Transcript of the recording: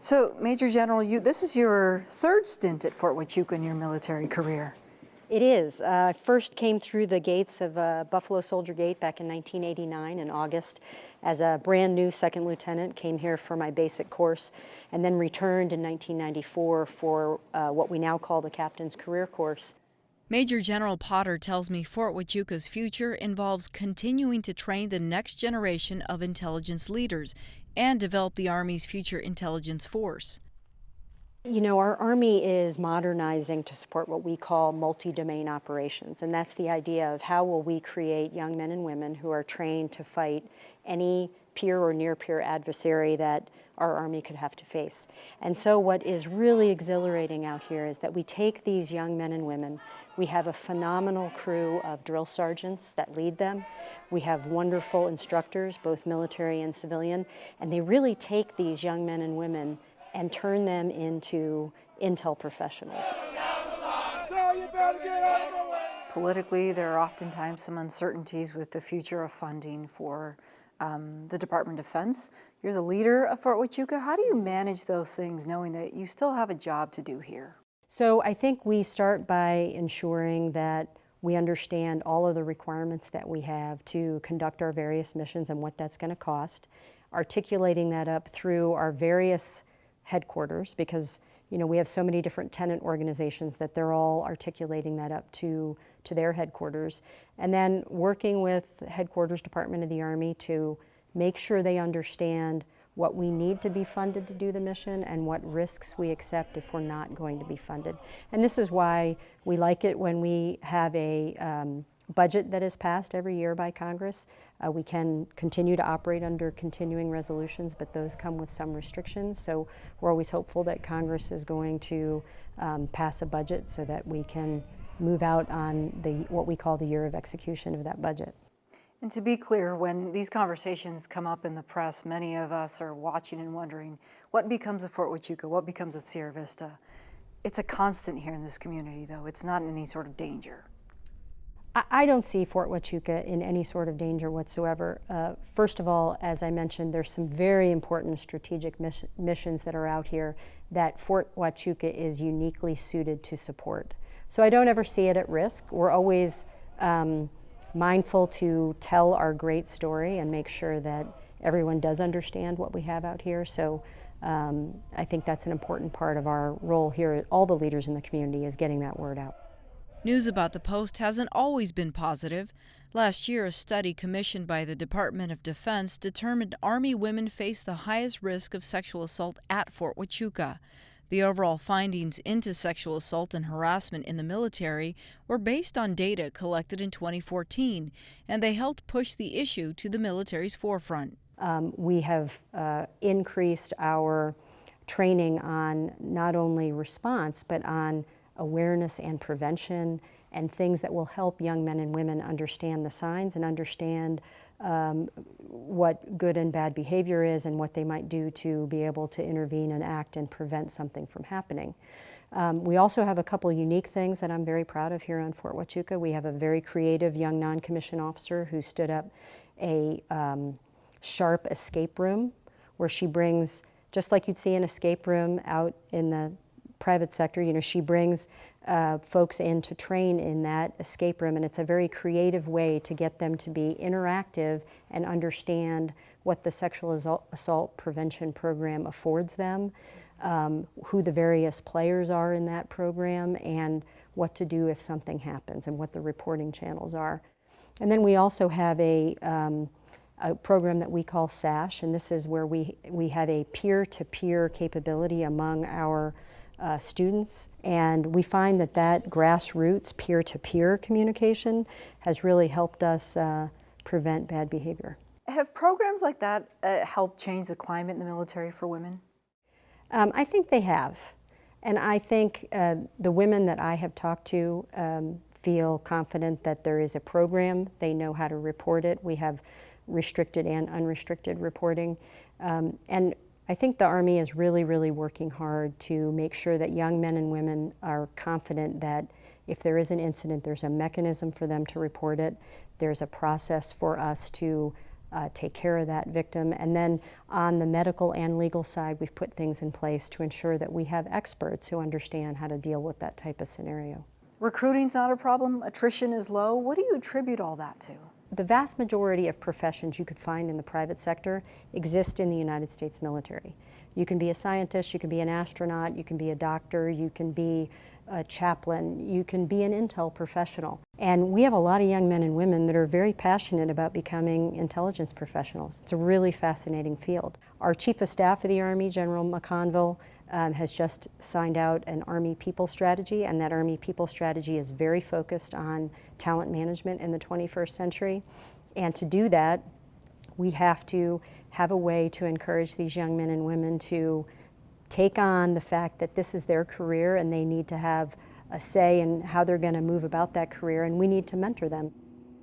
So, Major General, this is your third stint at Fort Huachuca in your military career. It is. I first came through the gates of Buffalo Soldier Gate back in 1989 in August as a brand new second lieutenant, came here for my basic course, and then returned in 1994 for what we now call the Captain's Career Course. Major General Potter tells me Fort Huachuca's future involves continuing to train the next generation of intelligence leaders and develop the Army's future intelligence force. You know, our Army is modernizing to support what we call multi-domain operations, and that's the idea of how will we create young men and women who are trained to fight any peer or near-peer adversary that our Army could have to face. And so what is really exhilarating out here is that we take these young men and women, we have a phenomenal crew of drill sergeants that lead them, we have wonderful instructors, both military and civilian, and they really take these young men and women and turn them into intel professionals. Politically, there are oftentimes some uncertainties with the future of funding for the Department of Defense. You're the leader of Fort Huachuca. How do you manage those things knowing that you still have a job to do here? So I think we start by ensuring that we understand all of the requirements that we have to conduct our various missions and what that's going to cost, articulating that up through our various headquarters, because we have so many different tenant organizations that they're all articulating that up to their headquarters, and then working with headquarters Department of the Army to make sure they understand what we need to be funded to do the mission and what risks we accept if we're not going to be funded. And this is why we like it when we have a budget that is passed every year by Congress. We can continue to operate under continuing resolutions, but those come with some restrictions. So we're always hopeful that Congress is going to pass a budget so that we can move out on what we call the year of execution of that budget. And to be clear, when these conversations come up in the press, many of us are watching and wondering what becomes of Fort Huachuca, what becomes of Sierra Vista. It's a constant here in this community, though. It's not in any sort of danger. I don't see Fort Huachuca in any sort of danger whatsoever. First of all, as I mentioned, there's some very important strategic missions that are out here that Fort Huachuca is uniquely suited to support. So I don't ever see it at risk. We're always mindful to tell our great story and make sure that everyone does understand what we have out here. So I think that's an important part of our role here. All the leaders in the community is getting that word out. News about the post hasn't always been positive. Last year, a study commissioned by the Department of Defense determined Army women face the highest risk of sexual assault at Fort Huachuca. The overall findings into sexual assault and harassment in the military were based on data collected in 2014, and they helped push the issue to the military's forefront. We have increased our training on not only response, but on awareness and prevention and things that will help young men and women understand the signs and understand what good and bad behavior is and what they might do to be able to intervene and act and prevent something from happening. We also have a couple unique things that I'm very proud of here on Fort Huachuca. We have a very creative young non-commissioned officer who stood up a sharp escape room where she brings, just like you'd see an escape room out in the private sector, she brings folks in to train in that escape room, and it's a very creative way to get them to be interactive and understand what the sexual assault prevention program affords them, who the various players are in that program, and what to do if something happens, and what the reporting channels are. And then we also have a program that we call SASH, and this is where we have a peer-to-peer capability among our students, and we find that grassroots peer-to-peer communication has really helped us prevent bad behavior. Have programs like that helped change the climate in the military for women? I think they have, and I think the women that I have talked to feel confident that there is a program. They know how to report it. We have restricted and unrestricted reporting, and I think the Army is really, really working hard to make sure that young men and women are confident that if there is an incident, there's a mechanism for them to report it. There's a process for us to take care of that victim. And then on the medical and legal side, we've put things in place to ensure that we have experts who understand how to deal with that type of scenario. Recruiting's not a problem, attrition is low. What do you attribute all that to? The vast majority of professions you could find in the private sector exist in the United States military. You can be a scientist, you can be an astronaut, you can be a doctor, you can be a chaplain, you can be an intel professional. And we have a lot of young men and women that are very passionate about becoming intelligence professionals. It's a really fascinating field. Our Chief of Staff of the Army, General McConville, has just signed out an Army People Strategy, and that Army People Strategy is very focused on talent management in the 21st century. And to do that, we have to have a way to encourage these young men and women to take on the fact that this is their career and they need to have a say in how they're going to move about that career, and we need to mentor them.